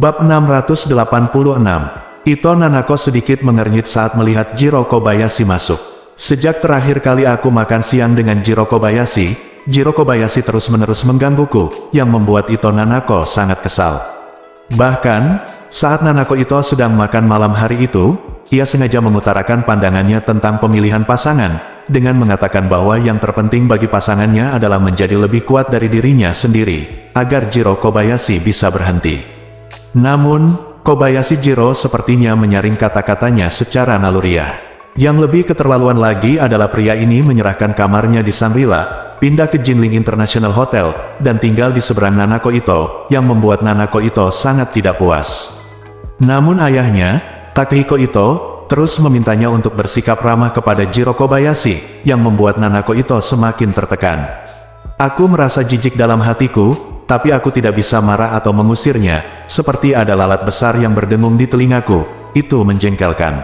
Bab 686. Ito Nanako sedikit mengernyit saat melihat Jiro Kobayashi masuk. Sejak terakhir kali aku makan siang dengan Jiro Kobayashi terus-menerus menggangguku, yang membuat Ito Nanako sangat kesal. Bahkan, saat Nanako Ito sedang makan malam hari itu, ia sengaja mengutarakan pandangannya tentang pemilihan pasangan, dengan mengatakan bahwa yang terpenting bagi pasangannya adalah menjadi lebih kuat dari dirinya sendiri, agar Jiro Kobayashi bisa berhenti. Namun, Kobayashi Jiro sepertinya menyaring kata-katanya secara naluriah. Yang lebih keterlaluan lagi adalah pria ini menyerahkan kamarnya di Shangri-La, pindah ke Jinling International Hotel, dan tinggal di seberang Nanako Ito, yang membuat Nanako Ito sangat tidak puas. Namun ayahnya, Takehiko Ito, terus memintanya untuk bersikap ramah kepada Jiro Kobayashi, yang membuat Nanako Ito semakin tertekan. Aku merasa jijik dalam hatiku, tapi aku tidak bisa marah atau mengusirnya, seperti ada lalat besar yang berdengung di telingaku. Itu menjengkelkan.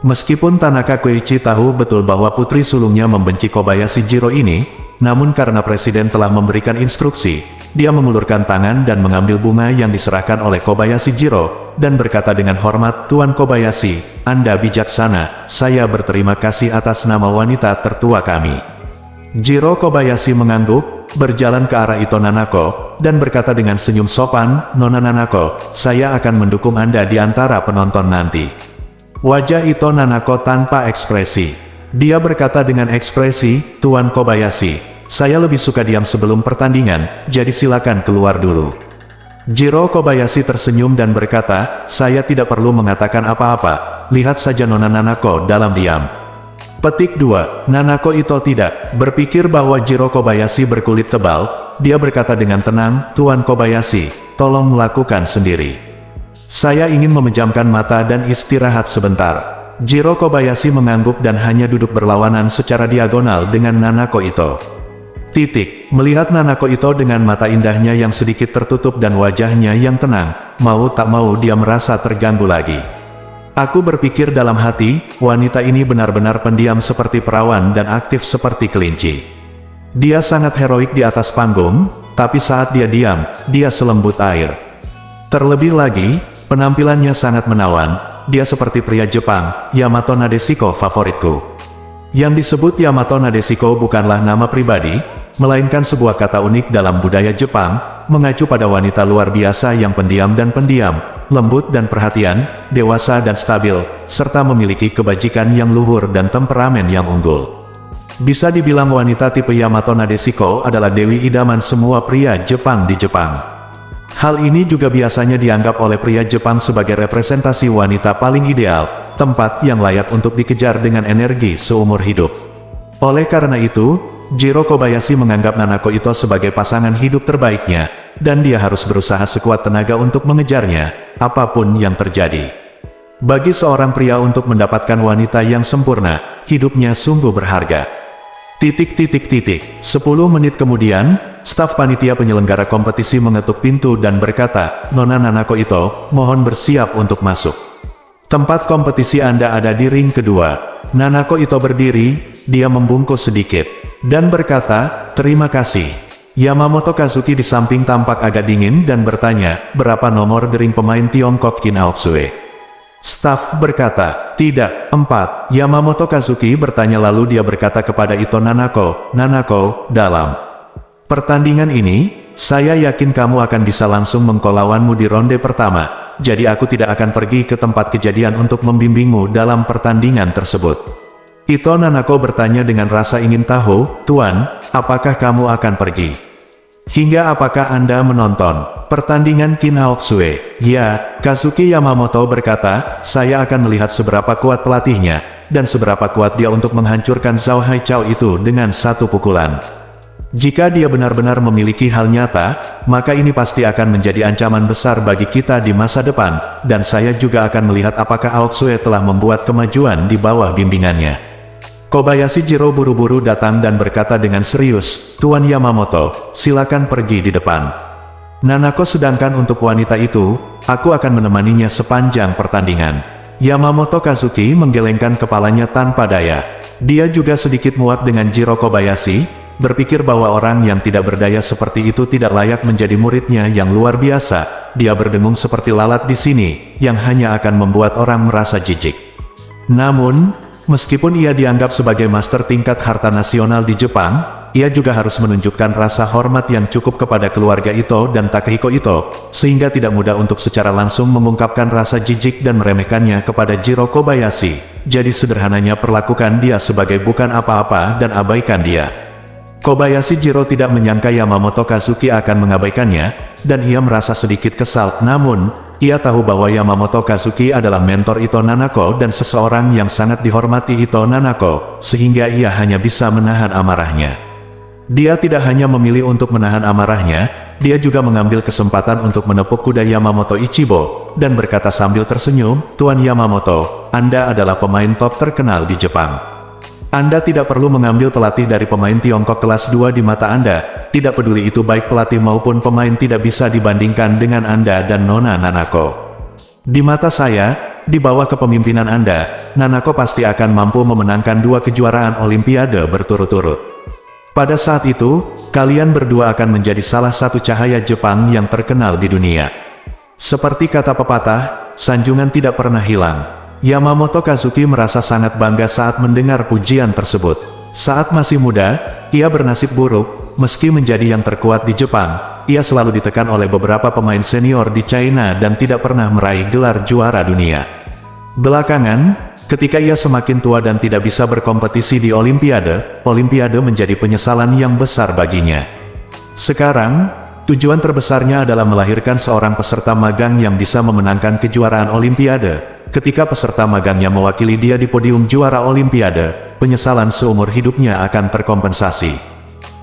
Meskipun Tanaka Koichi tahu betul bahwa putri sulungnya membenci Kobayashi Jiro ini, namun karena presiden telah memberikan instruksi, dia mengulurkan tangan dan mengambil bunga yang diserahkan oleh Kobayashi Jiro, dan berkata dengan hormat, "Tuan Kobayashi, Anda bijaksana, saya berterima kasih atas nama wanita tertua kami." Jiro Kobayashi mengangguk, berjalan ke arah Ito Nanako, dan berkata dengan senyum sopan, "Nona Nanako, saya akan mendukung Anda di antara penonton nanti." Wajah Ito Nanako tanpa ekspresi. Dia berkata dengan ekspresi, "Tuan Kobayashi, saya lebih suka diam sebelum pertandingan, jadi silakan keluar dulu." Jiro Kobayashi tersenyum dan berkata, "Saya tidak perlu mengatakan apa-apa, lihat saja Nona Nanako dalam diam." Petik 2. Nanako Ito tidak berpikir bahwa Jiro Kobayashi berkulit tebal. Dia berkata dengan tenang, "Tuan Kobayashi, tolong melakukan sendiri. Saya ingin memejamkan mata dan istirahat sebentar." Jiro Kobayashi mengangguk dan hanya duduk berlawanan secara diagonal dengan Nanako Ito. Melihat Nanako Ito dengan mata indahnya yang sedikit tertutup dan wajahnya yang tenang, mau tak mau dia merasa terganggu lagi. Aku berpikir dalam hati, wanita ini benar-benar pendiam seperti perawan dan aktif seperti kelinci. Dia sangat heroik di atas panggung, tapi saat dia diam, dia selembut air. Terlebih lagi, penampilannya sangat menawan, dia seperti pria Jepang, Yamato Nadeshiko favoritku. Yang disebut Yamato Nadeshiko bukanlah nama pribadi, melainkan sebuah kata unik dalam budaya Jepang, mengacu pada wanita luar biasa yang pendiam dan pendiam, lembut dan perhatian, dewasa dan stabil, serta memiliki kebajikan yang luhur dan temperamen yang unggul. Bisa dibilang wanita tipe Yamato Nadeshiko adalah dewi idaman semua pria Jepang di Jepang. Hal ini juga biasanya dianggap oleh pria Jepang sebagai representasi wanita paling ideal, tempat yang layak untuk dikejar dengan energi seumur hidup. Oleh karena itu, Jiro Kobayashi menganggap Nanako Ito sebagai pasangan hidup terbaiknya, dan dia harus berusaha sekuat tenaga untuk mengejarnya, apapun yang terjadi. Bagi seorang pria untuk mendapatkan wanita yang sempurna, hidupnya sungguh berharga. 10 menit kemudian, staf panitia penyelenggara kompetisi mengetuk pintu dan berkata, "Nona Nanako Ito, mohon bersiap untuk masuk. Tempat kompetisi Anda ada di ring kedua." Nanako Ito berdiri, dia membungkuk sedikit, dan berkata, "Terima kasih." Yamamoto Kazuki di samping tampak agak dingin dan bertanya, "Berapa nomor dering pemain Tiongkok Qin Aoxue?" Staf berkata, "Tidak, 4. Yamamoto Kazuki bertanya lalu dia berkata kepada Ito Nanako, "Nanako, dalam pertandingan ini, saya yakin kamu akan bisa langsung mengkolawanmu di ronde pertama, jadi aku tidak akan pergi ke tempat kejadian untuk membimbingmu dalam pertandingan tersebut." Ito Nanako bertanya dengan rasa ingin tahu, "Tuan, apakah kamu akan pergi? Hingga apakah Anda menonton pertandingan Qin Aoxue?" "Ya," Kazuki Yamamoto berkata, "saya akan melihat seberapa kuat pelatihnya, dan seberapa kuat dia untuk menghancurkan Zhao Haichao itu dengan satu pukulan. Jika dia benar-benar memiliki hal nyata, maka ini pasti akan menjadi ancaman besar bagi kita di masa depan, dan saya juga akan melihat apakah Aoxue telah membuat kemajuan di bawah bimbingannya." Kobayashi Jiro buru-buru datang dan berkata dengan serius, "Tuan Yamamoto, silakan pergi di depan." Nanako sedangkan untuk wanita itu, aku akan menemaninya sepanjang pertandingan. Yamamoto Kazuki menggelengkan kepalanya tanpa daya. Dia juga sedikit muak dengan Jiro Kobayashi, berpikir bahwa orang yang tidak berdaya seperti itu tidak layak menjadi muridnya yang luar biasa. Dia berdengung seperti lalat di sini, yang hanya akan membuat orang merasa jijik. Namun, meskipun ia dianggap sebagai master tingkat harta nasional di Jepang, ia juga harus menunjukkan rasa hormat yang cukup kepada keluarga Ito dan Takehiko Ito, sehingga tidak mudah untuk secara langsung mengungkapkan rasa jijik dan meremehkannya kepada Jiro Kobayashi. Jadi sederhananya perlakukan dia sebagai bukan apa-apa dan abaikan dia. Kobayashi Jiro tidak menyangka Yamamoto Kazuki akan mengabaikannya, dan ia merasa sedikit kesal. Namun, ia tahu bahwa Yamamoto Kazuki adalah mentor Ito Nanako dan seseorang yang sangat dihormati Ito Nanako, sehingga ia hanya bisa menahan amarahnya. Dia tidak hanya memilih untuk menahan amarahnya, dia juga mengambil kesempatan untuk menepuk kuda Yamamoto Ichibo, dan berkata sambil tersenyum, "Tuan Yamamoto, Anda adalah pemain top terkenal di Jepang. Anda tidak perlu mengambil pelatih dari pemain Tiongkok kelas 2 di mata Anda, tidak peduli itu baik pelatih maupun pemain tidak bisa dibandingkan dengan Anda dan Nona Nanako. Di mata saya, di bawah kepemimpinan Anda, Nanako pasti akan mampu memenangkan 2 kejuaraan Olimpiade berturut-turut. Pada saat itu, kalian berdua akan menjadi salah satu cahaya Jepang yang terkenal di dunia." Seperti kata pepatah, sanjungan tidak pernah hilang. Yamamoto Kazuki merasa sangat bangga saat mendengar pujian tersebut. Saat masih muda, ia bernasib buruk, meski menjadi yang terkuat di Jepang. Ia selalu ditekan oleh beberapa pemain senior di China dan tidak pernah meraih gelar juara dunia. Belakangan, ketika ia semakin tua dan tidak bisa berkompetisi di Olimpiade, Olimpiade menjadi penyesalan yang besar baginya. Sekarang, tujuan terbesarnya adalah melahirkan seorang peserta magang yang bisa memenangkan kejuaraan Olimpiade. Ketika peserta magangnya mewakili dia di podium juara Olimpiade, penyesalan seumur hidupnya akan terkompensasi.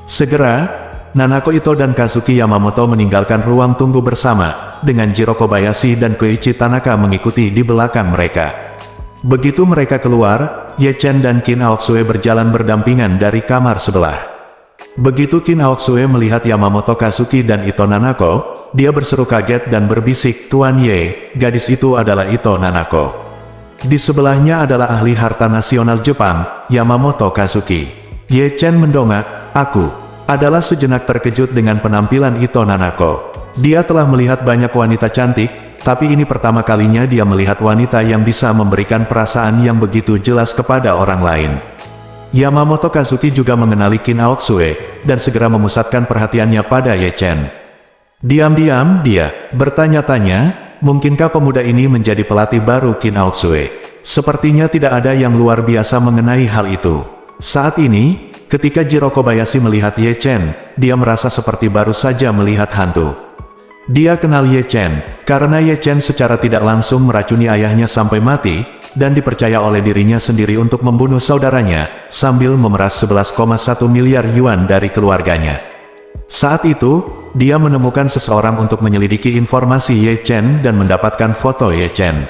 Segera, Nanako Ito dan Kazuki Yamamoto meninggalkan ruang tunggu bersama, dengan Jiro Kobayashi dan Koichi Tanaka mengikuti di belakang mereka. Begitu mereka keluar, Ye Chen dan Qin Aoksue berjalan berdampingan dari kamar sebelah. Begitu Qin Aoksue melihat Yamamoto Kazuki dan Ito Nanako, dia berseru kaget dan berbisik, "Tuan Ye, gadis itu adalah Ito Nanako." Di sebelahnya adalah ahli harta nasional Jepang, Yamamoto Kazuki. Ye Chen mendongak, "Aku adalah sejenak terkejut dengan penampilan Ito Nanako. Dia telah melihat banyak wanita cantik, tapi ini pertama kalinya dia melihat wanita yang bisa memberikan perasaan yang begitu jelas kepada orang lain." Yamamoto Kazuki juga mengenali Qin Aoksue, dan segera memusatkan perhatiannya pada Ye Chen. Diam-diam dia bertanya-tanya, mungkinkah pemuda ini menjadi pelatih baru Qin Aoksue? Sepertinya tidak ada yang luar biasa mengenai hal itu. Saat ini, ketika Jiro Kobayashi melihat Ye Chen, dia merasa seperti baru saja melihat hantu. Dia kenal Ye Chen, karena Ye Chen secara tidak langsung meracuni ayahnya sampai mati, dan dipercaya oleh dirinya sendiri untuk membunuh saudaranya, sambil memeras 11,1 miliar yuan dari keluarganya. Saat itu, dia menemukan seseorang untuk menyelidiki informasi Ye Chen dan mendapatkan foto Ye Chen.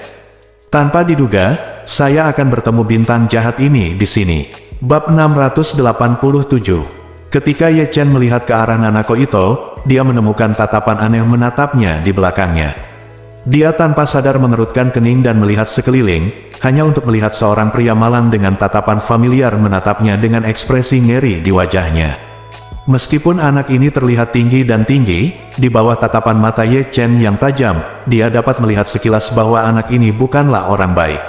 Tanpa diduga, saya akan bertemu bintang jahat ini di sini. Bab 687. Ketika Ye Chen melihat ke arah Nanako Ito, dia menemukan tatapan aneh menatapnya di belakangnya. Dia tanpa sadar mengerutkan kening dan melihat sekeliling, hanya untuk melihat seorang pria malang dengan tatapan familiar menatapnya dengan ekspresi ngeri di wajahnya. Meskipun anak ini terlihat tinggi dan tinggi, di bawah tatapan mata Ye Chen yang tajam, dia dapat melihat sekilas bahwa anak ini bukanlah orang baik.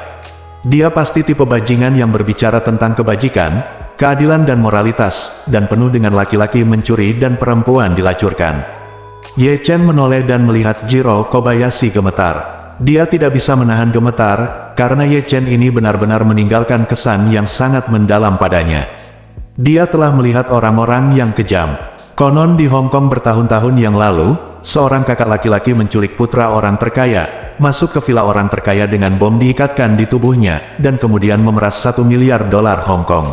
Dia pasti tipe bajingan yang berbicara tentang kebajikan, keadilan dan moralitas, dan penuh dengan laki-laki mencuri dan perempuan dilacurkan. Ye Chen menoleh dan melihat Jiro Kobayashi gemetar. Dia tidak bisa menahan gemetar, karena Ye Chen ini benar-benar meninggalkan kesan yang sangat mendalam padanya. Dia telah melihat orang-orang yang kejam. Konon di Hong Kong bertahun-tahun yang lalu, seorang kakak laki-laki menculik putra orang terkaya, masuk ke villa orang terkaya dengan bom diikatkan di tubuhnya, dan kemudian memeras 1 miliar dolar Hong Kong.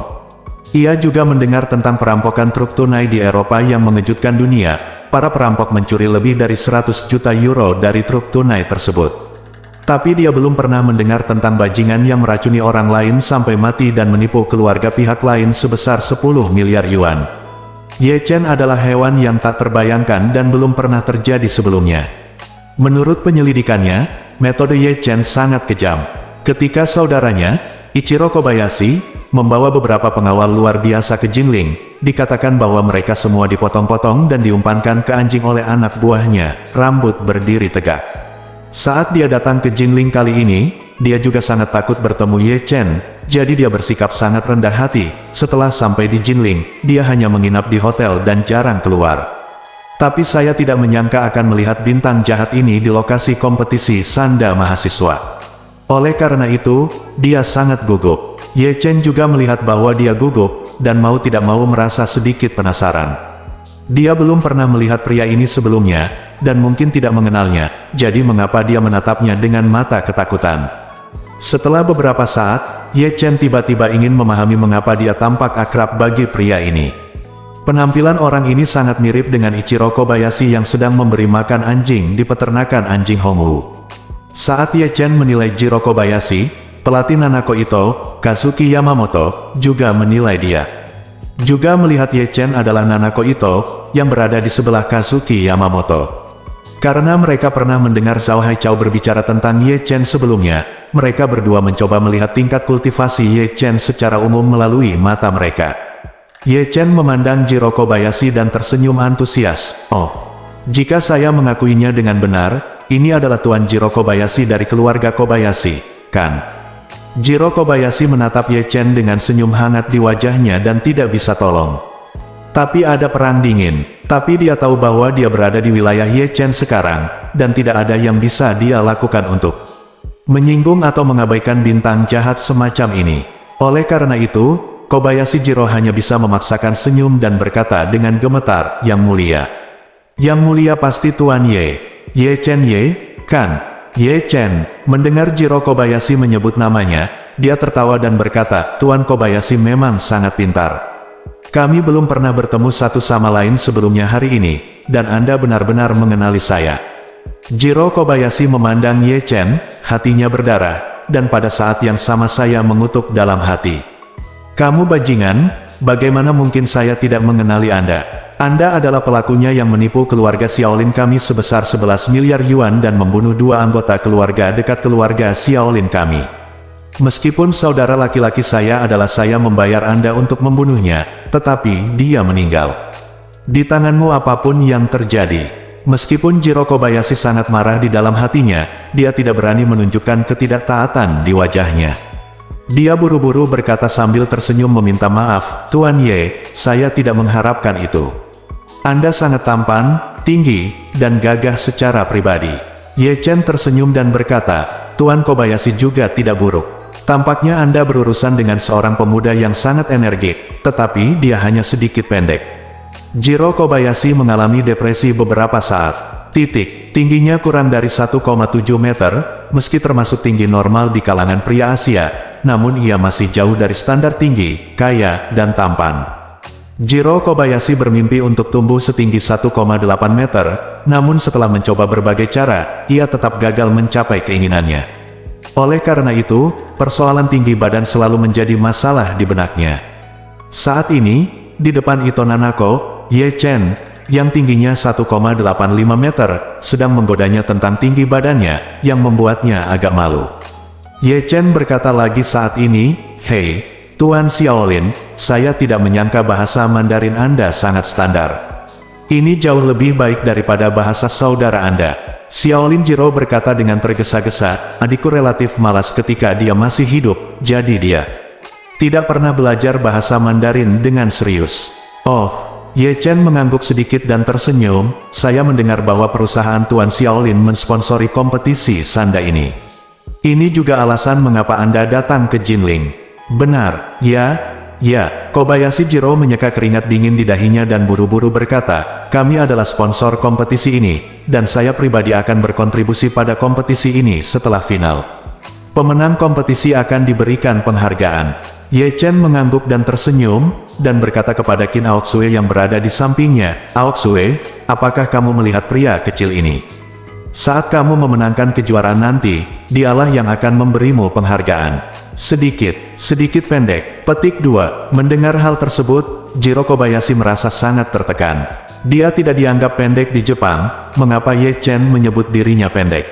Ia juga mendengar tentang perampokan truk tunai di Eropa yang mengejutkan dunia. Para perampok mencuri lebih dari 100 juta euro dari truk tunai tersebut. Tapi dia belum pernah mendengar tentang bajingan yang meracuni orang lain sampai mati dan menipu keluarga pihak lain sebesar 10 miliar yuan. Ye Chen adalah hewan yang tak terbayangkan dan belum pernah terjadi sebelumnya. Menurut penyelidikannya, metode Ye Chen sangat kejam. Ketika saudaranya, Ichiro Kobayashi, membawa beberapa pengawal luar biasa ke Jingling, dikatakan bahwa mereka semua dipotong-potong dan diumpankan ke anjing oleh anak buahnya, rambut berdiri tegak. Saat dia datang ke Jinling kali ini, dia juga sangat takut bertemu Ye Chen, jadi dia bersikap sangat rendah hati. Setelah sampai di Jinling, dia hanya menginap di hotel dan jarang keluar. Tapi saya tidak menyangka akan melihat bintang jahat ini di lokasi kompetisi sanda mahasiswa. Oleh karena itu, dia sangat gugup. Ye Chen juga melihat bahwa dia gugup, dan mau tidak mau merasa sedikit penasaran. Dia belum pernah melihat pria ini sebelumnya, dan mungkin tidak mengenalnya, jadi mengapa dia menatapnya dengan mata ketakutan. Setelah beberapa saat, Ye Chen tiba-tiba ingin memahami mengapa dia tampak akrab bagi pria ini. Penampilan orang ini sangat mirip dengan Ichiro Kobayashi yang sedang memberi makan anjing di peternakan anjing Hongwu. Saat Ye Chen menilai Jiro Kobayashi, pelatih Nanako Ito, Kazuki Yamamoto, juga menilai dia. Juga melihat Ye Chen adalah Nanako Ito, yang berada di sebelah Kazuki Yamamoto. Karena mereka pernah mendengar Zhao Haichao berbicara tentang Ye Chen sebelumnya, mereka berdua mencoba melihat tingkat kultivasi Ye Chen secara umum melalui mata mereka. Ye Chen memandang Jiro Kobayashi dan tersenyum antusias. Oh, jika saya mengakuinya dengan benar, ini adalah Tuan Jiro Kobayashi dari keluarga Kobayashi, kan? Jiro Kobayashi menatap Ye Chen dengan senyum hangat di wajahnya dan tidak bisa tolong. Tapi ada perang dingin, tapi dia tahu bahwa dia berada di wilayah Ye Chen sekarang, dan tidak ada yang bisa dia lakukan untuk menyinggung atau mengabaikan bintang jahat semacam ini. Oleh karena itu, Kobayashi Jiro hanya bisa memaksakan senyum dan berkata dengan gemetar, "Yang mulia." "Yang mulia pasti Tuan Ye. Ye Chen Ye, kan?" Ye Chen, mendengar Jiro Kobayashi menyebut namanya, dia tertawa dan berkata, "Tuan Kobayashi memang sangat pintar. Kami belum pernah bertemu satu sama lain sebelumnya hari ini, dan Anda benar-benar mengenali saya." Jiro Kobayashi memandang Ye Chen, hatinya berdarah, dan pada saat yang sama saya mengutuk dalam hati. "Kamu bajingan, bagaimana mungkin saya tidak mengenali Anda? Anda adalah pelakunya yang menipu keluarga Xiaolin kami sebesar 11 miliar yuan dan membunuh 2 anggota keluarga dekat keluarga Xiaolin kami. Meskipun saudara laki-laki saya adalah saya membayar Anda untuk membunuhnya, tetapi dia meninggal. Di tanganmu apapun yang terjadi." Meskipun Jiro Kobayashi sangat marah di dalam hatinya, dia tidak berani menunjukkan ketidaktaatan di wajahnya. Dia buru-buru berkata sambil tersenyum meminta maaf, "Tuan Ye, saya tidak mengharapkan itu. Anda sangat tampan, tinggi, dan gagah secara pribadi." Ye Chen tersenyum dan berkata, "Tuan Kobayashi juga tidak buruk. Tampaknya Anda berurusan dengan seorang pemuda yang sangat energik, tetapi dia hanya sedikit pendek." Jiro Kobayashi mengalami depresi beberapa saat. Tingginya kurang dari 1,7 meter, meski termasuk tinggi normal di kalangan pria Asia, namun ia masih jauh dari standar tinggi, kaya, dan tampan. Jiro Kobayashi bermimpi untuk tumbuh setinggi 1,8 meter, namun setelah mencoba berbagai cara, ia tetap gagal mencapai keinginannya. Oleh karena itu, persoalan tinggi badan selalu menjadi masalah di benaknya. Saat ini, di depan Ito Nanako, Ye Chen, yang tingginya 1,85 meter, sedang menggodanya tentang tinggi badannya, yang membuatnya agak malu. Ye Chen berkata lagi saat ini, "Hei, Tuan Xiaolin, saya tidak menyangka bahasa Mandarin Anda sangat standar. Ini jauh lebih baik daripada bahasa saudara Anda." Xiaolin Jiro berkata dengan tergesa-gesa, "Adikku relatif malas ketika dia masih hidup, jadi dia tidak pernah belajar bahasa Mandarin dengan serius." "Oh." Ye Chen mengangguk sedikit dan tersenyum, "Saya mendengar bahwa perusahaan Tuan Xiaolin mensponsori kompetisi sanda ini. Ini juga alasan mengapa Anda datang ke Jinling." "Benar, ya." Kobayashi Jiro menyeka keringat dingin di dahinya dan buru-buru berkata, "Kami adalah sponsor kompetisi ini, dan saya pribadi akan berkontribusi pada kompetisi ini setelah final. Pemenang kompetisi akan diberikan penghargaan." Ye Chen mengangguk dan tersenyum, dan berkata kepada Qin Aoxue yang berada di sampingnya, "Aoxue, apakah kamu melihat pria kecil ini? Saat kamu memenangkan kejuaraan nanti, dialah yang akan memberimu penghargaan." Sedikit pendek. Petik 2. Mendengar hal tersebut, Jiro Kobayashi merasa sangat tertekan. Dia tidak dianggap pendek di Jepang, mengapa Ye Chen menyebut dirinya pendek?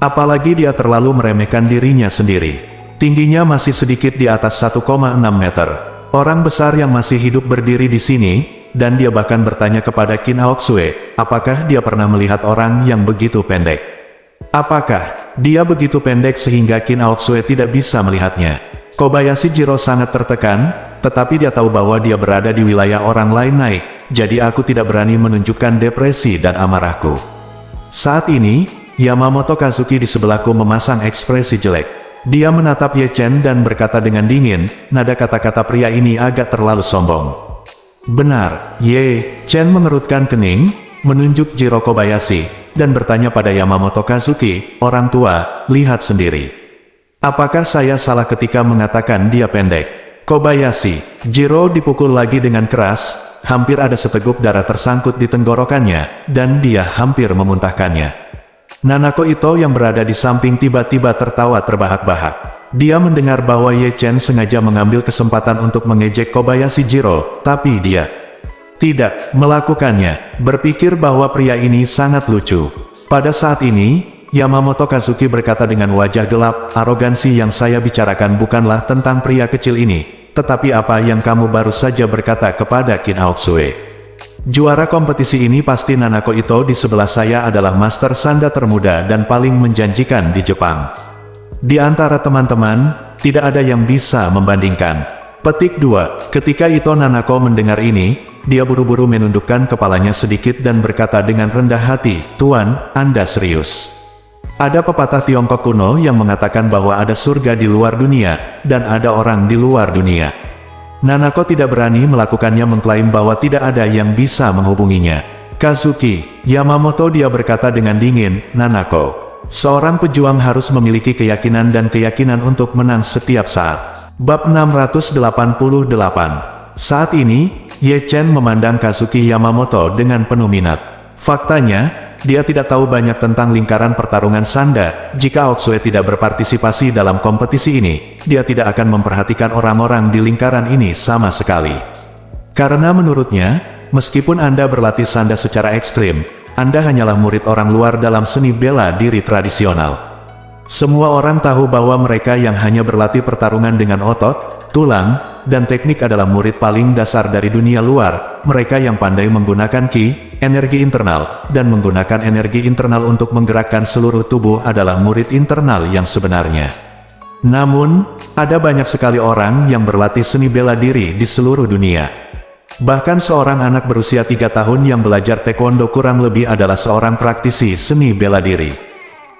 Apalagi dia terlalu meremehkan dirinya sendiri. Tingginya masih sedikit di atas 1,6 meter. Orang besar yang masih hidup berdiri di sini, dan dia bahkan bertanya kepada Qin Aoxue, apakah dia pernah melihat orang yang begitu pendek. Apakah dia begitu pendek sehingga Qin Aoxue tidak bisa melihatnya? Kobayashi Jiro sangat tertekan, tetapi dia tahu bahwa dia berada di wilayah orang lain naik, jadi aku tidak berani menunjukkan depresi dan amarahku. Saat ini, Yamamoto Kazuki di sebelahku memasang ekspresi jelek. Dia menatap Ye Chen dan berkata dengan dingin, nada kata-kata pria ini agak terlalu sombong. Benar, Ye Chen mengerutkan kening, menunjuk Jiro Kobayashi, dan bertanya pada Yamamoto Kazuki, orang tua, lihat sendiri. Apakah saya salah ketika mengatakan dia pendek? Kobayashi, Jiro dipukul lagi dengan keras, hampir ada seteguk darah tersangkut di tenggorokannya, dan dia hampir memuntahkannya. Nanako Ito yang berada di samping tiba-tiba tertawa terbahak-bahak. Dia mendengar bahwa Ye Chen sengaja mengambil kesempatan untuk mengejek Kobayashi Jiro, tapi dia tidak melakukannya, berpikir bahwa pria ini sangat lucu. Pada saat ini, Yamamoto Kazuki berkata dengan wajah gelap, arogansi yang saya bicarakan bukanlah tentang pria kecil ini, tetapi apa yang kamu baru saja berkata kepada Qin Aoxue. Juara kompetisi ini pasti Nanako Ito di sebelah saya adalah master sanda termuda dan paling menjanjikan di Jepang. Di antara teman-teman, tidak ada yang bisa membandingkan. Petik 2. Ketika Ito Nanako mendengar ini, dia buru-buru menundukkan kepalanya sedikit dan berkata dengan rendah hati, Tuan, Anda serius. Ada pepatah Tiongkok kuno yang mengatakan bahwa ada surga di luar dunia, dan ada orang di luar dunia. Nanako tidak berani melakukannya mengklaim bahwa tidak ada yang bisa menghubunginya. Kazuki, Yamamoto dia berkata dengan dingin, Nanako. Seorang pejuang harus memiliki keyakinan dan keyakinan untuk menang setiap saat. Bab 688. Saat ini, Ye Chen memandang Kazuki Yamamoto dengan penuh minat. Faktanya, dia tidak tahu banyak tentang lingkaran pertarungan sanda. Jika Aoxue tidak berpartisipasi dalam kompetisi ini, dia tidak akan memperhatikan orang-orang di lingkaran ini sama sekali. Karena menurutnya, meskipun Anda berlatih sanda secara ekstrim, Anda hanyalah murid orang luar dalam seni bela diri tradisional. Semua orang tahu bahwa mereka yang hanya berlatih pertarungan dengan otot, tulang, dan teknik adalah murid paling dasar dari dunia luar. Mereka yang pandai menggunakan ki, energi internal, dan menggunakan energi internal untuk menggerakkan seluruh tubuh adalah murid internal yang sebenarnya. Namun, ada banyak sekali orang yang berlatih seni bela diri di seluruh dunia. Bahkan seorang anak berusia 3 tahun yang belajar taekwondo kurang lebih adalah seorang praktisi seni bela diri.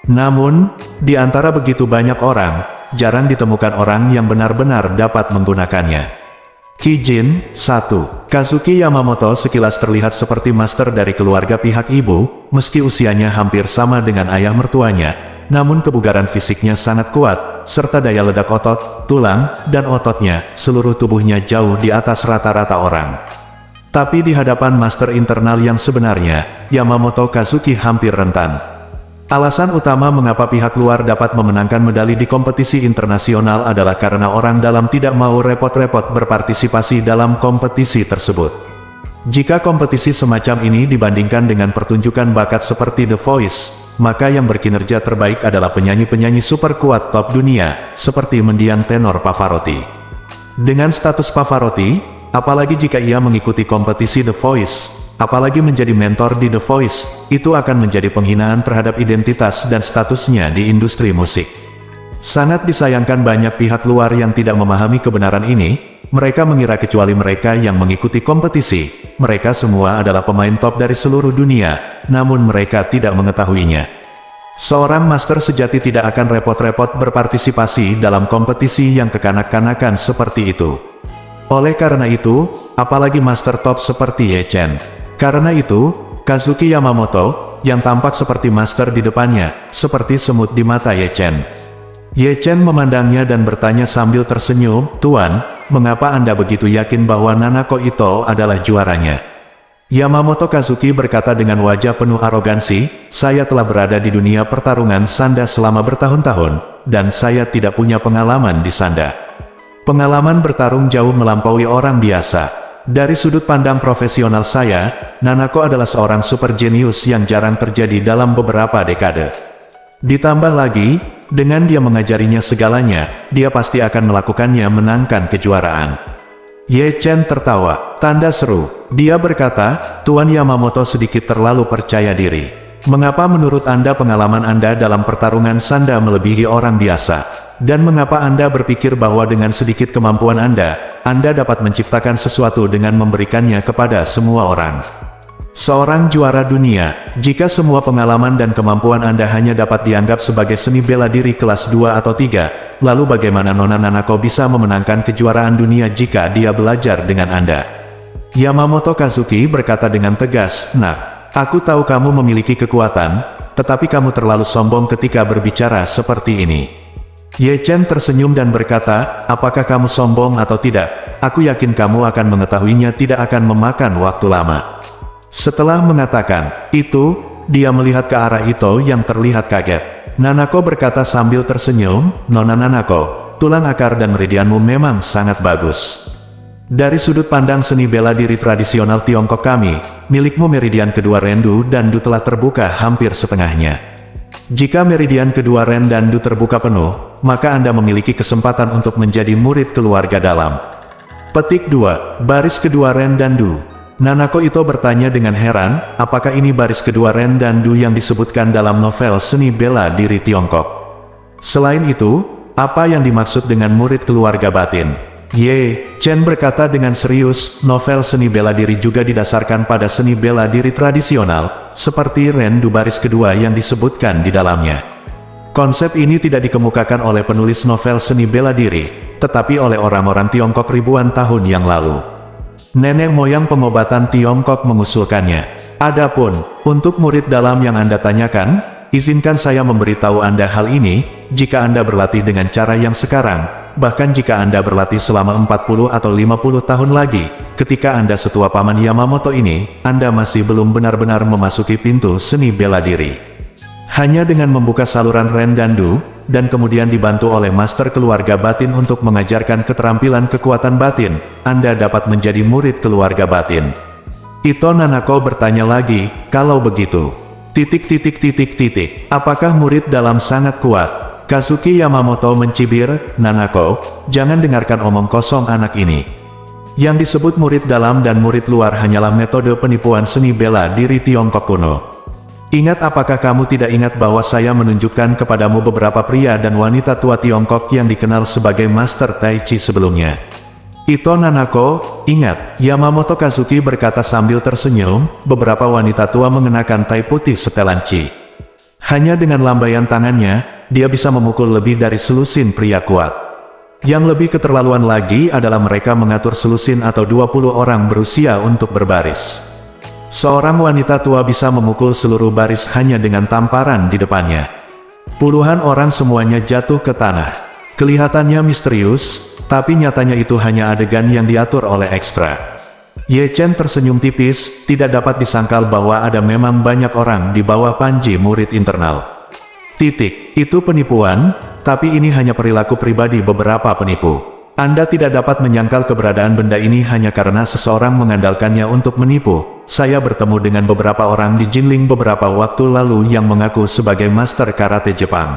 Namun, di antara begitu banyak orang, jarang ditemukan orang yang benar-benar dapat menggunakannya. Kijin, 1. Kazuki Yamamoto sekilas terlihat seperti master dari keluarga pihak ibu, meski usianya hampir sama dengan ayah mertuanya, namun kebugaran fisiknya sangat kuat, serta daya ledak otot, tulang, dan ototnya, seluruh tubuhnya jauh di atas rata-rata orang. Tapi di hadapan master internal yang sebenarnya, Yamamoto Kazuki hampir rentan. Alasan utama mengapa pihak luar dapat memenangkan medali di kompetisi internasional adalah karena orang dalam tidak mau repot-repot berpartisipasi dalam kompetisi tersebut. Jika kompetisi semacam ini dibandingkan dengan pertunjukan bakat seperti The Voice, maka yang berkinerja terbaik adalah penyanyi-penyanyi super kuat top dunia, seperti mendiang tenor Pavarotti. Dengan status Pavarotti, apalagi jika ia mengikuti kompetisi The Voice, apalagi menjadi mentor di The Voice, itu akan menjadi penghinaan terhadap identitas dan statusnya di industri musik. Sangat disayangkan banyak pihak luar yang tidak memahami kebenaran ini. Mereka mengira kecuali mereka yang mengikuti kompetisi, mereka semua adalah pemain top dari seluruh dunia, namun mereka tidak mengetahuinya. Seorang master sejati tidak akan repot-repot berpartisipasi dalam kompetisi yang kekanak-kanakan seperti itu. Oleh karena itu, apalagi master top seperti Ye Chen. Karena itu, Kazuki Yamamoto, yang tampak seperti master di depannya, seperti semut di mata Ye Chen. Ye Chen memandangnya dan bertanya sambil tersenyum, Tuan, mengapa Anda begitu yakin bahwa Nanako Ito adalah juaranya? Yamamoto Kazuki berkata dengan wajah penuh arogansi, saya telah berada di dunia pertarungan sanda selama bertahun-tahun, dan saya tidak punya pengalaman di sanda. Pengalaman bertarung jauh melampaui orang biasa. Dari sudut pandang profesional saya, Nanako adalah seorang super jenius yang jarang terjadi dalam beberapa dekade. Ditambah lagi, dengan dia mengajarinya segalanya, dia pasti akan melakukannya menangkan kejuaraan. Ye Chen tertawa, tanda seru. Dia berkata, Tuan Yamamoto sedikit terlalu percaya diri. Mengapa menurut Anda pengalaman Anda dalam pertarungan sanda melebihi orang biasa? Dan mengapa Anda berpikir bahwa dengan sedikit kemampuan Anda dapat menciptakan sesuatu dengan memberikannya kepada semua orang? Seorang juara dunia, jika semua pengalaman dan kemampuan Anda hanya dapat dianggap sebagai seni bela diri kelas 2 atau 3, lalu bagaimana Nona Nanako bisa memenangkan kejuaraan dunia jika dia belajar dengan Anda? Yamamoto Kazuki berkata dengan tegas, Nak, aku tahu kamu memiliki kekuatan, tetapi kamu terlalu sombong ketika berbicara seperti ini. Ye Chen tersenyum dan berkata, apakah kamu sombong atau tidak? Aku yakin kamu akan mengetahuinya tidak akan memakan waktu lama. Setelah mengatakan itu, dia melihat ke arah Ito yang terlihat kaget. Nanako berkata sambil tersenyum, Nona Nanako, tulang akar dan meridianmu memang sangat bagus. Dari sudut pandang seni bela diri tradisional Tiongkok kami, milikmu meridian kedua Rendu dan Du telah terbuka hampir setengahnya. Jika meridian kedua Ren dan Du terbuka penuh, maka Anda memiliki kesempatan untuk menjadi murid keluarga dalam. Petik 2. Baris kedua Ren dan Du. Nanako Ito bertanya dengan heran, apakah ini baris kedua Ren dan Du yang disebutkan dalam novel seni bela diri Tiongkok? Selain itu, apa yang dimaksud dengan murid keluarga batin? Ye Chen berkata dengan serius, novel seni bela diri juga didasarkan pada seni bela diri tradisional, seperti Ren Du baris kedua yang disebutkan di dalamnya. Konsep ini tidak dikemukakan oleh penulis novel seni bela diri, tetapi oleh orang-orang Tiongkok ribuan tahun yang lalu. Nenek moyang pengobatan Tiongkok mengusulkannya. Adapun, untuk murid dalam yang Anda tanyakan, izinkan saya memberitahu Anda hal ini, jika Anda berlatih dengan cara yang sekarang, bahkan jika Anda berlatih selama 40 atau 50 tahun lagi, ketika Anda setua Paman Yamamoto ini, Anda masih belum benar-benar memasuki pintu seni bela diri. Hanya dengan membuka saluran Ren dan Du, dan kemudian dibantu oleh master keluarga batin untuk mengajarkan keterampilan kekuatan batin, Anda dapat menjadi murid keluarga batin. Ito Nanako bertanya lagi, kalau begitu, apakah murid dalam sangat kuat? Kazuki Yamamoto mencibir, Nanako, jangan dengarkan omong kosong anak ini. Yang disebut murid dalam dan murid luar hanyalah metode penipuan seni bela diri Tiongkok kuno. Ingat, apakah kamu tidak ingat bahwa saya menunjukkan kepadamu beberapa pria dan wanita tua Tiongkok yang dikenal sebagai Master Tai Chi sebelumnya? Ito Nanako, ingat, Yamamoto Kazuki berkata sambil tersenyum, beberapa wanita tua mengenakan tai putih setelan Chi. Hanya dengan lambaian tangannya, dia bisa memukul lebih dari selusin pria kuat. Yang lebih keterlaluan lagi adalah mereka mengatur selusin atau 20 orang berusia untuk berbaris. Seorang wanita tua bisa memukul seluruh baris hanya dengan tamparan di depannya. Puluhan orang semuanya jatuh ke tanah. Kelihatannya misterius, tapi nyatanya itu hanya adegan yang diatur oleh ekstra. Ye Chen tersenyum tipis, tidak dapat disangkal bahwa ada memang banyak orang di bawah panji murid internal. Itu penipuan, tapi ini hanya perilaku pribadi beberapa penipu. Anda tidak dapat menyangkal keberadaan benda ini hanya karena seseorang mengandalkannya untuk menipu. Saya bertemu dengan beberapa orang di Jinling beberapa waktu lalu yang mengaku sebagai master karate Jepang.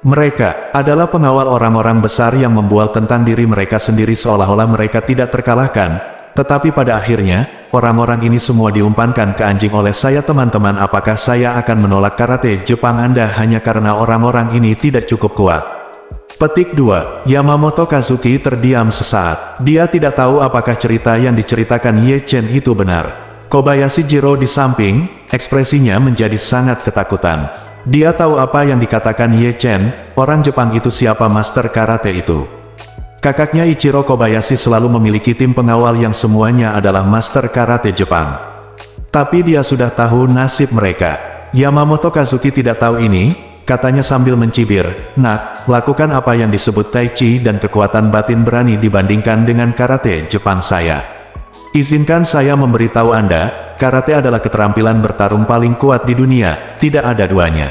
Mereka adalah pengawal orang-orang besar yang membual tentang diri mereka sendiri seolah-olah mereka tidak terkalahkan, tetapi pada akhirnya, orang-orang ini semua diumpankan ke anjing oleh saya. Teman-teman, apakah saya akan menolak karate Jepang Anda hanya karena orang-orang ini tidak cukup kuat? Petik 2. Yamamoto Kazuki terdiam sesaat. Dia tidak tahu apakah cerita yang diceritakan Ye Chen itu benar. Kobayashi Jiro di samping, ekspresinya menjadi sangat ketakutan. Dia tahu apa yang dikatakan Ye Chen, orang Jepang itu siapa master karate itu. Kakaknya Ichiro Kobayashi selalu memiliki tim pengawal yang semuanya adalah master karate Jepang. Tapi dia sudah tahu nasib mereka. Yamamoto Kazuki tidak tahu ini, katanya sambil mencibir, Nak, lakukan apa yang disebut Tai Chi dan kekuatan batin berani dibandingkan dengan karate Jepang saya. Izinkan saya memberitahu Anda, karate adalah keterampilan bertarung paling kuat di dunia, tidak ada duanya.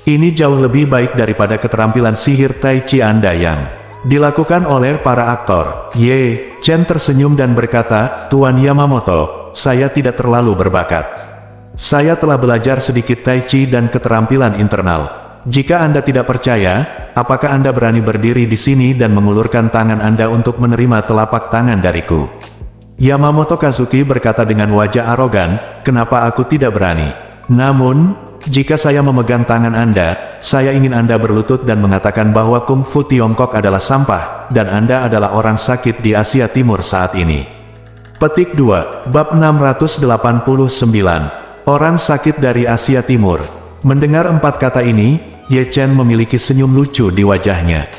Ini jauh lebih baik daripada keterampilan sihir Tai Chi Anda yang dilakukan oleh para aktor. Ye Chen tersenyum dan berkata, Tuan Yamamoto, saya tidak terlalu berbakat. Saya telah belajar sedikit Tai Chi dan keterampilan internal. Jika Anda tidak percaya, apakah Anda berani berdiri di sini dan mengulurkan tangan Anda untuk menerima telapak tangan dariku? Yamamoto Kazuki berkata dengan wajah arogan, kenapa aku tidak berani? Namun, jika saya memegang tangan Anda, saya ingin Anda berlutut dan mengatakan bahwa Kungfu Tiongkok adalah sampah, dan Anda adalah orang sakit di Asia Timur saat ini. Petik 2, bab 689. Orang sakit dari Asia Timur. Mendengar 4 kata ini, Ye Chen memiliki senyum lucu di wajahnya.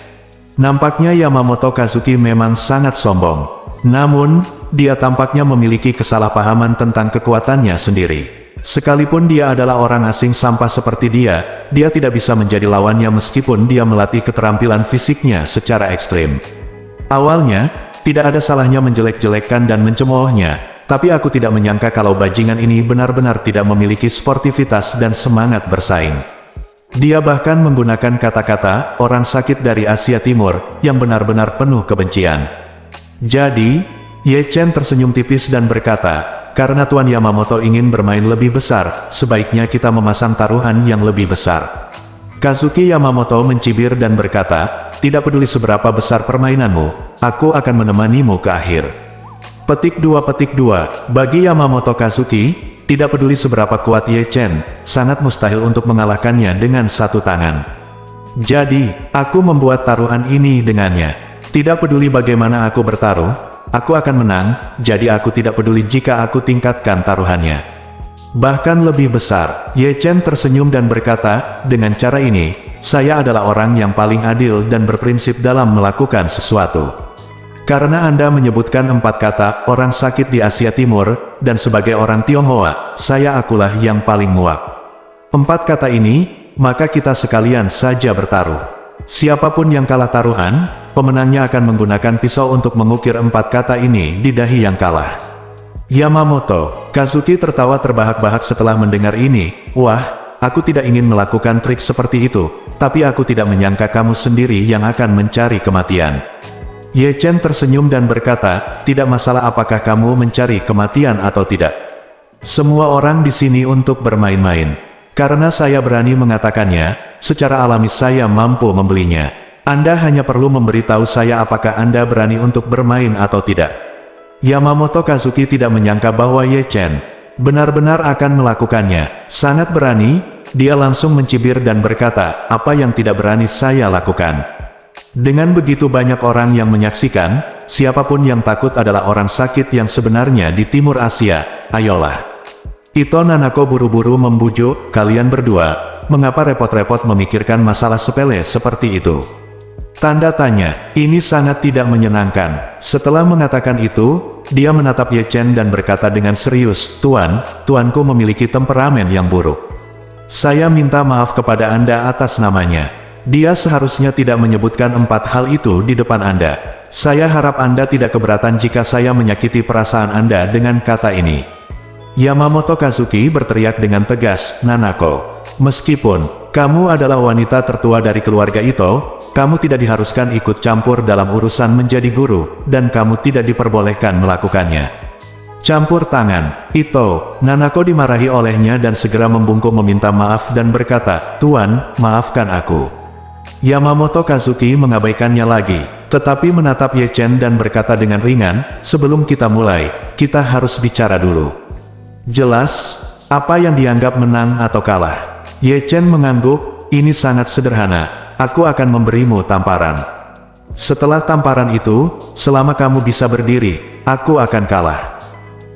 Nampaknya Yamamoto Kazuki memang sangat sombong. Namun, dia tampaknya memiliki kesalahpahaman tentang kekuatannya sendiri. Sekalipun dia adalah orang asing sampah seperti dia tidak bisa menjadi lawannya meskipun dia melatih keterampilan fisiknya secara ekstrim. Awalnya, tidak ada salahnya menjelek-jelekkan dan mencemoohnya, tapi aku tidak menyangka kalau bajingan ini benar-benar tidak memiliki sportivitas dan semangat bersaing. Dia bahkan menggunakan kata-kata, orang sakit dari Asia Timur, yang benar-benar penuh kebencian. Jadi, Ye Chen tersenyum tipis dan berkata, karena Tuan Yamamoto ingin bermain lebih besar, sebaiknya kita memasang taruhan yang lebih besar. Kazuki Yamamoto mencibir dan berkata, tidak peduli seberapa besar permainanmu, aku akan menemanimu ke akhir. Petik 2, bagi Yamamoto Kazuki, tidak peduli seberapa kuat Ye Chen, sangat mustahil untuk mengalahkannya dengan satu tangan. Jadi, aku membuat taruhan ini dengannya. Tidak peduli bagaimana aku bertaruh, aku akan menang, jadi aku tidak peduli jika aku tingkatkan taruhannya. Bahkan lebih besar, Ye Chen tersenyum dan berkata, dengan cara ini, saya adalah orang yang paling adil dan berprinsip dalam melakukan sesuatu. Karena Anda menyebutkan 4 kata, orang sakit di Asia Timur, dan sebagai orang Tionghoa, saya akulah yang paling muak. 4 kata ini, maka kita sekalian saja bertaruh. Siapapun yang kalah taruhan, pemenangnya akan menggunakan pisau untuk mengukir 4 kata ini di dahi yang kalah. Yamamoto Kazuki tertawa terbahak-bahak setelah mendengar ini, wah, aku tidak ingin melakukan trik seperti itu, tapi aku tidak menyangka kamu sendiri yang akan mencari kematian. Ye Chen tersenyum dan berkata, tidak masalah apakah kamu mencari kematian atau tidak. Semua orang di sini untuk bermain-main. Karena saya berani mengatakannya, secara alami saya mampu membelinya. Anda hanya perlu memberitahu saya apakah Anda berani untuk bermain atau tidak. Yamamoto Kazuki tidak menyangka bahwa Ye Chen benar-benar akan melakukannya. Sangat berani, dia langsung mencibir dan berkata, apa yang tidak berani saya lakukan. Dengan begitu banyak orang yang menyaksikan, siapapun yang takut adalah orang sakit yang sebenarnya di Timur Asia, ayolah. Ito Nanako buru-buru membujuk, kalian berdua, mengapa repot-repot memikirkan masalah sepele seperti itu? Tanda tanya, ini sangat tidak menyenangkan. Setelah mengatakan itu, dia menatap Ye Chen dan berkata dengan serius, tuanku memiliki temperamen yang buruk. Saya minta maaf kepada Anda atas namanya. Dia seharusnya tidak menyebutkan 4 hal itu di depan Anda. Saya harap Anda tidak keberatan jika saya menyakiti perasaan Anda dengan kata ini. Yamamoto Kazuki berteriak dengan tegas, Nanako. Meskipun kamu adalah wanita tertua dari keluarga Ito, kamu tidak diharuskan ikut campur dalam urusan menjadi guru, dan kamu tidak diperbolehkan melakukannya. Campur tangan, Ito, Nanako dimarahi olehnya dan segera membungkuk meminta maaf dan berkata, Tuan, maafkan aku. Yamamoto Kazuki mengabaikannya lagi, tetapi menatap Ye Chen dan berkata dengan ringan, sebelum kita mulai, kita harus bicara dulu. Jelas, apa yang dianggap menang atau kalah? Ye Chen mengangguk, ini sangat sederhana, aku akan memberimu tamparan. Setelah tamparan itu, selama kamu bisa berdiri, aku akan kalah.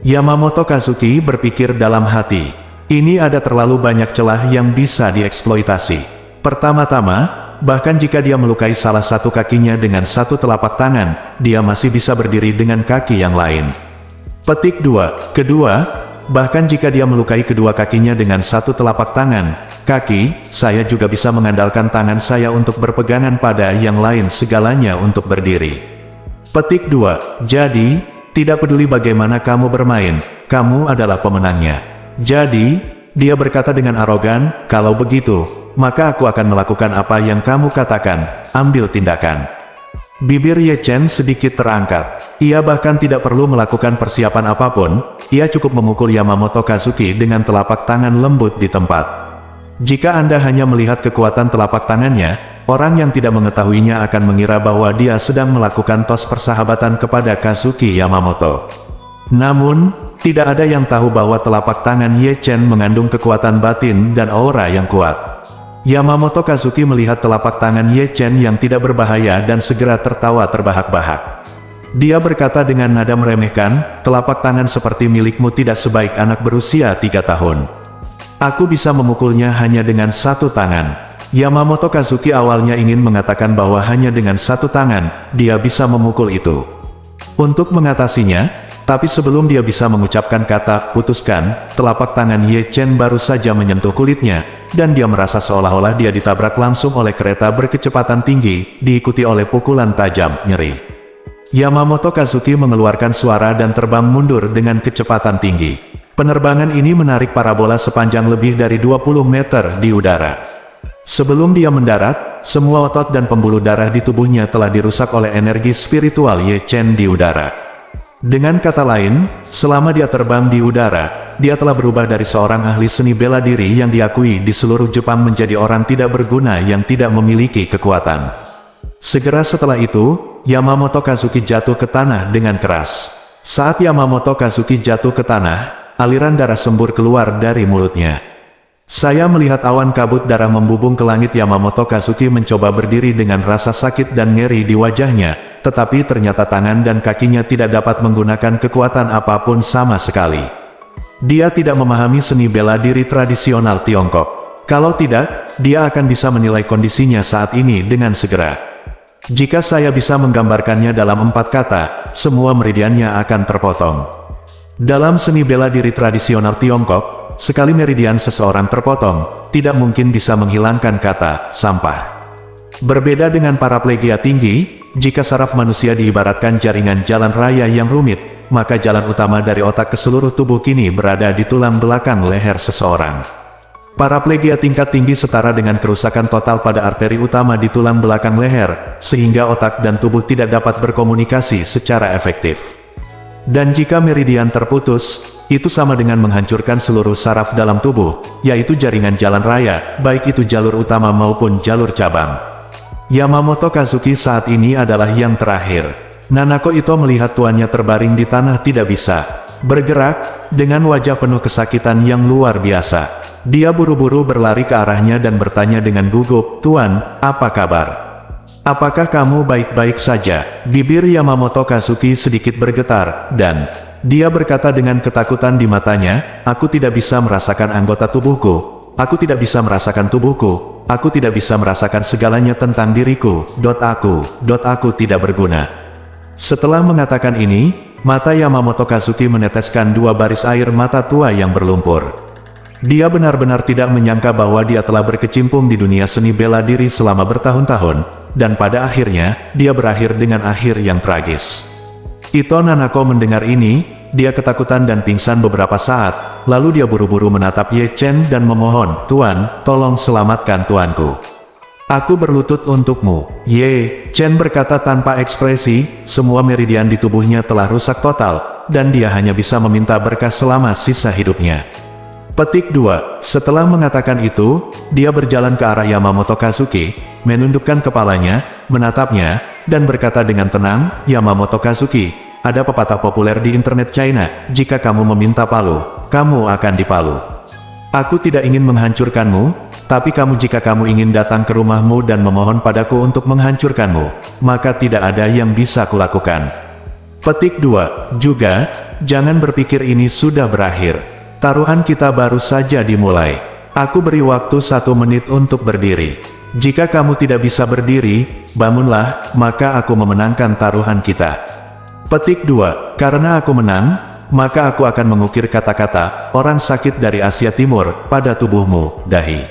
Yamamoto Kazuki berpikir dalam hati, ini ada terlalu banyak celah yang bisa dieksploitasi. Pertama-tama, bahkan jika dia melukai salah satu kakinya dengan satu telapak tangan, dia masih bisa berdiri dengan kaki yang lain. Petik 2. Kedua, bahkan jika dia melukai kedua kakinya dengan satu telapak tangan, kaki, saya juga bisa mengandalkan tangan saya untuk berpegangan pada yang lain segalanya untuk berdiri. Petik 2. Jadi, tidak peduli bagaimana kamu bermain, kamu adalah pemenangnya. Jadi, dia berkata dengan arogan, kalau begitu, maka aku akan melakukan apa yang kamu katakan, ambil tindakan. Bibir Ye Chen sedikit terangkat. Ia bahkan tidak perlu melakukan persiapan apapun, ia cukup memukul Yamamoto Kazuki dengan telapak tangan lembut di tempat. Jika Anda hanya melihat kekuatan telapak tangannya, orang yang tidak mengetahuinya akan mengira bahwa dia sedang melakukan tos persahabatan kepada Kazuki Yamamoto. Namun, tidak ada yang tahu bahwa telapak tangan Ye Chen mengandung kekuatan batin dan aura yang kuat. Yamamoto Kazuki melihat telapak tangan Ye Chen yang tidak berbahaya dan segera tertawa terbahak-bahak. Dia berkata dengan nada meremehkan, "Telapak tangan seperti milikmu tidak sebaik anak berusia 3 tahun. Aku bisa memukulnya hanya dengan satu tangan." Yamamoto Kazuki awalnya ingin mengatakan bahwa hanya dengan satu tangan, dia bisa memukul itu. Untuk mengatasinya, tapi sebelum dia bisa mengucapkan kata "putuskan", telapak tangan Ye Chen baru saja menyentuh kulitnya, dan dia merasa seolah-olah dia ditabrak langsung oleh kereta berkecepatan tinggi, diikuti oleh pukulan tajam, nyeri. Yamamoto Kazuki mengeluarkan suara dan terbang mundur dengan kecepatan tinggi. Penerbangan ini menarik parabola sepanjang lebih dari 20 meter di udara. Sebelum dia mendarat, semua otot dan pembuluh darah di tubuhnya telah dirusak oleh energi spiritual Ye Chen di udara. Dengan kata lain, selama dia terbang di udara, dia telah berubah dari seorang ahli seni bela diri yang diakui di seluruh Jepang menjadi orang tidak berguna yang tidak memiliki kekuatan. Segera setelah itu, Yamamoto Kazuki jatuh ke tanah dengan keras. Saat Yamamoto Kazuki jatuh ke tanah, aliran darah sembur keluar dari mulutnya. Saya melihat awan kabut darah membubung ke langit. Yamamoto Kazuki mencoba berdiri dengan rasa sakit dan nyeri di wajahnya, tetapi ternyata tangan dan kakinya tidak dapat menggunakan kekuatan apapun sama sekali. Dia tidak memahami seni bela diri tradisional Tiongkok. Kalau tidak, dia akan bisa menilai kondisinya saat ini dengan segera. Jika saya bisa menggambarkannya dalam 4 kata, semua meridiannya akan terpotong. Dalam seni bela diri tradisional Tiongkok, sekali meridian seseorang terpotong, tidak mungkin bisa menghilangkan kata sampah. Berbeda dengan paraplegia tinggi, jika saraf manusia diibaratkan jaringan jalan raya yang rumit, maka jalan utama dari otak ke seluruh tubuh kini berada di tulang belakang leher seseorang. Paraplegia tingkat tinggi setara dengan kerusakan total pada arteri utama di tulang belakang leher, sehingga otak dan tubuh tidak dapat berkomunikasi secara efektif. Dan jika meridian terputus, itu sama dengan menghancurkan seluruh saraf dalam tubuh, yaitu jaringan jalan raya, baik itu jalur utama maupun jalur cabang. Yamamoto Kazuki saat ini adalah yang terakhir. Nanako Ito melihat tuannya terbaring di tanah tidak bisa bergerak, dengan wajah penuh kesakitan yang luar biasa. Dia buru-buru berlari ke arahnya dan bertanya dengan gugup, "Tuan, apa kabar? Apakah kamu baik-baik saja?" Bibir Yamamoto Kazuki sedikit bergetar, dan dia berkata dengan ketakutan di matanya, "Aku tidak bisa merasakan anggota tubuhku. Aku tidak bisa merasakan tubuhku. Aku tidak bisa merasakan segalanya tentang diriku. Aku tidak berguna." Setelah mengatakan ini, mata Yamamoto Kazuki meneteskan 2 baris air mata tua yang berlumpur. Dia benar-benar tidak menyangka bahwa dia telah berkecimpung di dunia seni bela diri selama bertahun-tahun, dan pada akhirnya, dia berakhir dengan akhir yang tragis. Ito Nanako mendengar ini, dia ketakutan dan pingsan beberapa saat, lalu dia buru-buru menatap Ye Chen dan memohon, "Tuan, tolong selamatkan tuanku. Aku berlutut untukmu." Ye Chen berkata tanpa ekspresi, semua meridian di tubuhnya telah rusak total, dan dia hanya bisa meminta berkah selama sisa hidupnya. Petik 2. Setelah mengatakan itu, dia berjalan ke arah Yamamoto Kazuki, menundukkan kepalanya, menatapnya, dan berkata dengan tenang, "Yamamoto Kazuki, ada pepatah populer di internet China, jika kamu meminta palu, kamu akan dipalu. Aku tidak ingin menghancurkanmu, tapi jika kamu ingin datang ke rumahmu dan memohon padaku untuk menghancurkanmu, maka tidak ada yang bisa kulakukan." Petik 2. Juga, jangan berpikir ini sudah berakhir. Taruhan kita baru saja dimulai. Aku beri waktu 1 menit untuk berdiri. Jika kamu tidak bisa berdiri, bangunlah, maka aku memenangkan taruhan kita. Petik 2. Karena aku menang, maka aku akan mengukir kata-kata, "orang sakit dari Asia Timur," pada tubuhmu, dahi.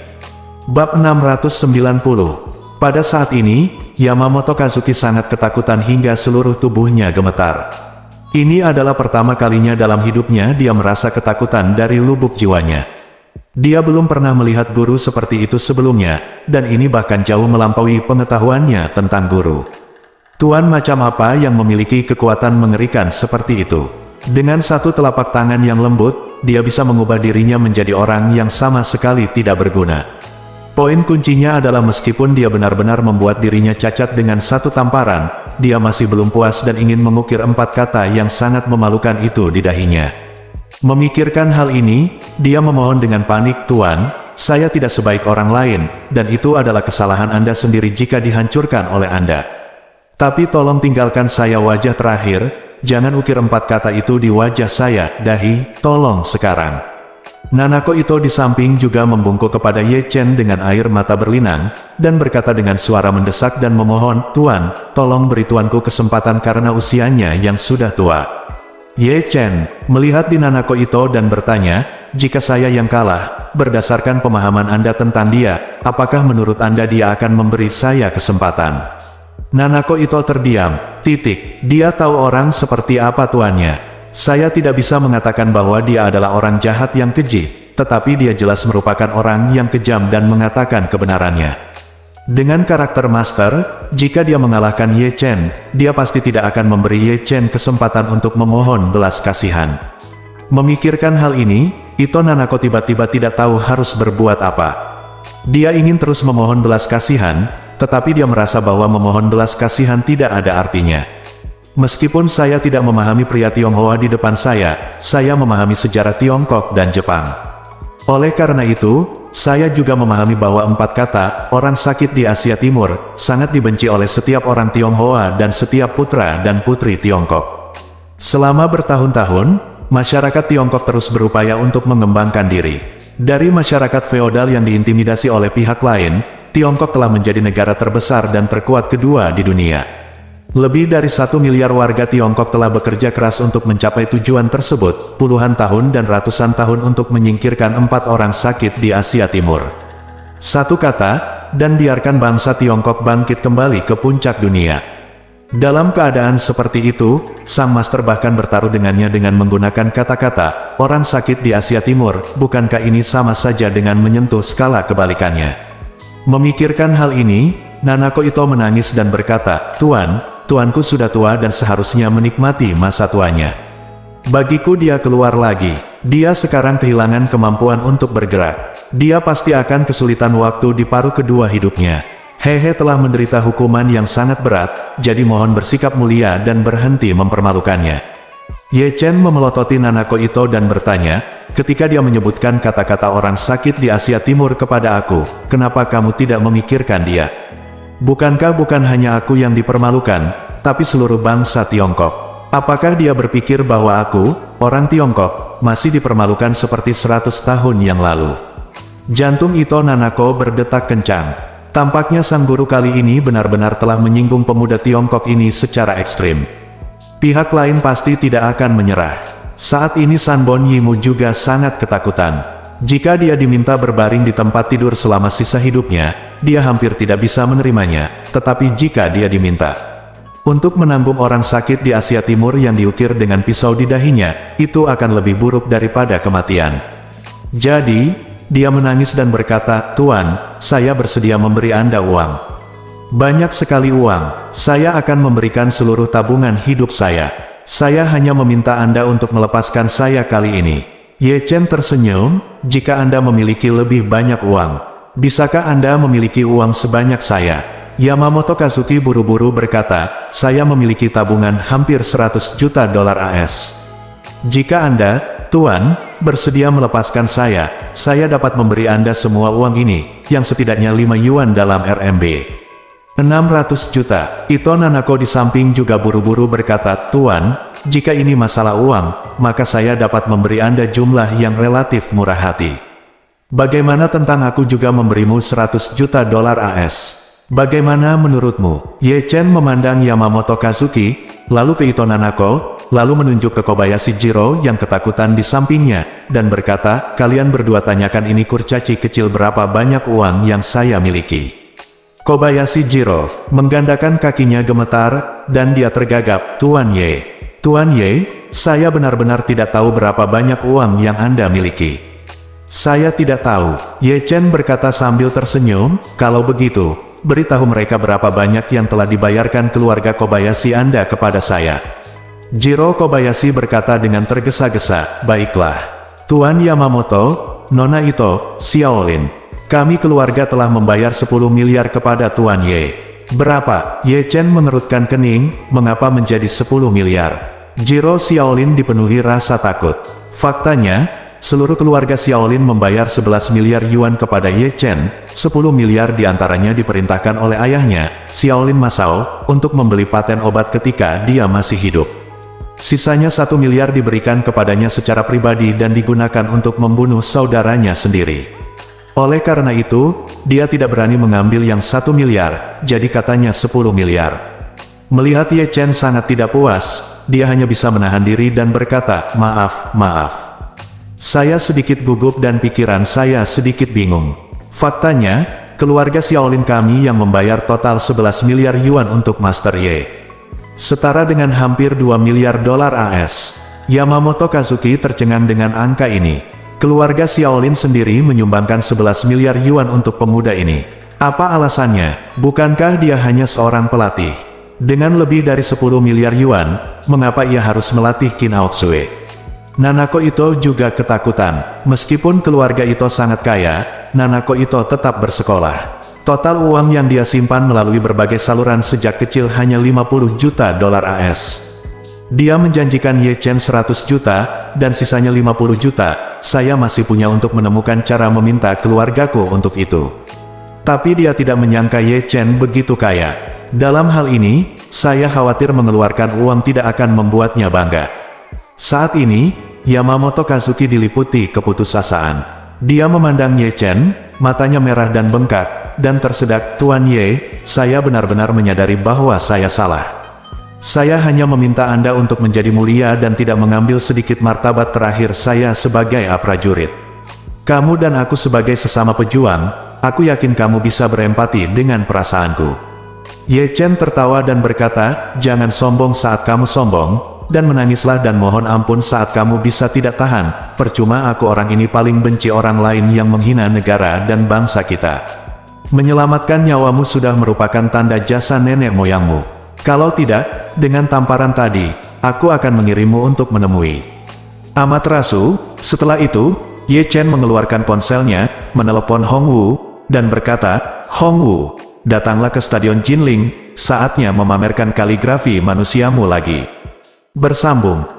Bab 690. Pada saat ini, Yamamoto Kazuki sangat ketakutan hingga seluruh tubuhnya gemetar. Ini adalah pertama kalinya dalam hidupnya dia merasa ketakutan dari lubuk jiwanya. Dia belum pernah melihat guru seperti itu sebelumnya, dan ini bahkan jauh melampaui pengetahuannya tentang guru. Tuan macam apa yang memiliki kekuatan mengerikan seperti itu? Dengan satu telapak tangan yang lembut, dia bisa mengubah dirinya menjadi orang yang sama sekali tidak berguna. Poin kuncinya adalah meskipun dia benar-benar membuat dirinya cacat dengan satu tamparan, dia masih belum puas dan ingin mengukir 4 kata yang sangat memalukan itu di dahinya. Memikirkan hal ini, dia memohon dengan panik, "Tuan, saya tidak sebaik orang lain, dan itu adalah kesalahan Anda sendiri jika dihancurkan oleh Anda. Tapi tolong tinggalkan saya wajah terakhir, jangan ukir 4 kata itu di wajah saya, dahi, tolong sekarang." Nanako Ito di samping juga membungkuk kepada Ye Chen dengan air mata berlinang, dan berkata dengan suara mendesak dan memohon, "Tuan, tolong beri tuanku kesempatan karena usianya yang sudah tua." Ye Chen melihat di Nanako Ito dan bertanya, "Jika saya yang kalah, berdasarkan pemahaman Anda tentang dia, apakah menurut Anda dia akan memberi saya kesempatan?" Nanako Ito terdiam, dia tahu orang seperti apa tuannya. "Saya tidak bisa mengatakan bahwa dia adalah orang jahat yang keji, tetapi dia jelas merupakan orang yang kejam dan mengatakan kebenarannya. Dengan karakter master, jika dia mengalahkan Ye Chen, dia pasti tidak akan memberi Ye Chen kesempatan untuk memohon belas kasihan." Memikirkan hal ini, Ito Nanako tiba-tiba tidak tahu harus berbuat apa. Dia ingin terus memohon belas kasihan, tetapi dia merasa bahwa memohon belas kasihan tidak ada artinya. "Meskipun saya tidak memahami pria Tionghoa di depan saya memahami sejarah Tiongkok dan Jepang. Oleh karena itu, saya juga memahami bahwa 4 kata, orang sakit di Asia Timur, sangat dibenci oleh setiap orang Tionghoa dan setiap putra dan putri Tiongkok. Selama bertahun-tahun, masyarakat Tiongkok terus berupaya untuk mengembangkan diri. Dari masyarakat feodal yang diintimidasi oleh pihak lain, Tiongkok telah menjadi negara terbesar dan terkuat kedua di dunia. Lebih dari 1 miliar warga Tiongkok telah bekerja keras untuk mencapai tujuan tersebut, puluhan tahun dan ratusan tahun untuk menyingkirkan 4 orang sakit di Asia Timur. Satu kata, dan biarkan bangsa Tiongkok bangkit kembali ke puncak dunia." Dalam keadaan seperti itu, sang master bahkan bertaruh dengannya dengan menggunakan kata-kata, "Orang sakit di Asia Timur, bukankah ini sama saja dengan menyentuh skala kebalikannya?" Memikirkan hal ini, Nanako Ito menangis dan berkata, Tuanku sudah tua dan seharusnya menikmati masa tuanya. Bagiku dia keluar lagi. Dia sekarang kehilangan kemampuan untuk bergerak. Dia pasti akan kesulitan waktu di paruh kedua hidupnya. Hehe telah menderita hukuman yang sangat berat, jadi mohon bersikap mulia dan berhenti mempermalukannya." Ye Chen memelototi Nanako Ito dan bertanya, ketika dia menyebutkan kata-kata orang sakit di Asia Timur kepada aku, "Kenapa kamu tidak memikirkan dia? Bukankah bukan hanya aku yang dipermalukan, tapi seluruh bangsa Tiongkok? Apakah dia berpikir bahwa aku, orang Tiongkok, masih dipermalukan seperti 100 tahun yang lalu?" Jantung Ito Nanako berdetak kencang. Tampaknya sang guru kali ini benar-benar telah menyinggung pemuda Tiongkok ini secara ekstrim. Pihak lain pasti tidak akan menyerah. Saat ini Sanbon Yimu juga sangat ketakutan. Jika dia diminta berbaring di tempat tidur selama sisa hidupnya, dia hampir tidak bisa menerimanya, tetapi jika dia diminta untuk menanggung orang sakit di Asia Timur yang diukir dengan pisau di dahinya, itu akan lebih buruk daripada kematian. Jadi, dia menangis dan berkata, "Tuan, saya bersedia memberi Anda uang. Banyak sekali uang, saya akan memberikan seluruh tabungan hidup saya. Saya hanya meminta Anda untuk melepaskan saya kali ini." Ye Chen tersenyum, "Jika Anda memiliki lebih banyak uang, bisakah Anda memiliki uang sebanyak saya?" Yamamoto Kazuki buru-buru berkata, "Saya memiliki tabungan hampir 100 juta dolar AS. Jika Anda, Tuan, bersedia melepaskan saya dapat memberi Anda semua uang ini, yang setidaknya 5 yuan dalam RMB. 600 juta. Ito Nanako di samping juga buru-buru berkata, "Tuan, jika ini masalah uang, maka saya dapat memberi Anda jumlah yang relatif murah hati. Bagaimana tentang aku juga memberimu 100 juta dolar AS? Bagaimana menurutmu?" Ye Chen memandang Yamamoto Kazuki, lalu ke Ito Nanako, lalu menunjuk ke Kobayashi Jiro yang ketakutan di sampingnya, dan berkata, "Kalian berdua tanyakan ini kurcaci kecil berapa banyak uang yang saya miliki." Kobayashi Jiro menggandakan kakinya gemetar, dan dia tergagap, Tuan Ye, saya benar-benar tidak tahu berapa banyak uang yang Anda miliki." "Saya tidak tahu," Ye Chen berkata sambil tersenyum, "kalau begitu, beritahu mereka berapa banyak yang telah dibayarkan keluarga Kobayashi Anda kepada saya." Jiro Kobayashi berkata dengan tergesa-gesa, "Baiklah, Tuan Yamamoto, Nona Ito, Xiaolin, Kami keluarga telah membayar 10 miliar kepada Tuan Ye. Berapa? Ye Chen mengerutkan kening, mengapa menjadi 10 miliar? Jiro Xiaolin dipenuhi rasa takut. Faktanya, seluruh keluarga Xiaolin membayar 11 miliar yuan kepada Ye Chen, 10 miliar diantaranya diperintahkan oleh ayahnya, Xiaolin Masao, untuk membeli paten obat ketika dia masih hidup. Sisanya 1 miliar diberikan kepadanya secara pribadi dan digunakan untuk membunuh saudaranya sendiri. Oleh karena itu, dia tidak berani mengambil yang 1 miliar, jadi katanya 10 miliar. Melihat Ye Chen sangat tidak puas, dia hanya bisa menahan diri dan berkata, maaf. Saya sedikit gugup dan pikiran saya sedikit bingung. Faktanya, keluarga Xiaolin kami yang membayar total 11 miliar yuan untuk Master Ye. Setara dengan hampir 2 miliar dolar AS. Yamamoto Kazuki tercengang dengan angka ini. Keluarga Xiaolin sendiri menyumbangkan 11 miliar yuan untuk pemuda ini. Apa alasannya? Bukankah dia hanya seorang pelatih? Dengan lebih dari 10 miliar yuan, mengapa ia harus melatih Qin Aotsue? Nanako Ito juga ketakutan. Meskipun keluarga Ito sangat kaya, Nanako Ito tetap bersekolah. Total uang yang dia simpan melalui berbagai saluran sejak kecil hanya 50 juta dolar AS. Dia menjanjikan Ye Chen 100 juta, dan sisanya 50 juta. Saya masih punya untuk menemukan cara meminta keluargaku untuk itu. Tapi dia tidak menyangka Ye Chen begitu kaya. Dalam hal ini, saya khawatir mengeluarkan uang tidak akan membuatnya bangga. Saat ini, Yamamoto Kazuki diliputi keputusasaan. Dia memandang Ye Chen, matanya merah dan bengkak, dan tersedak, Tuan Ye, saya benar-benar menyadari bahwa saya salah. Saya hanya meminta Anda untuk menjadi mulia dan tidak mengambil sedikit martabat terakhir saya sebagai prajurit. Kamu dan aku sebagai sesama pejuang, aku yakin kamu bisa berempati dengan perasaanku. Ye Chen tertawa dan berkata, jangan sombong saat kamu sombong, dan menangislah dan mohon ampun saat kamu bisa tidak tahan. Percuma aku orang ini paling benci orang lain yang menghina negara dan bangsa kita. Menyelamatkan nyawamu sudah merupakan tanda jasa nenek moyangmu. Kalau tidak, dengan tamparan tadi, aku akan mengirimmu untuk menemui Amaterasu. Setelah itu, Ye Chen mengeluarkan ponselnya, menelepon Hong Wu, dan berkata, Hong Wu, datanglah ke Stadion Jinling, saatnya memamerkan kaligrafi manusiamu lagi. Bersambung.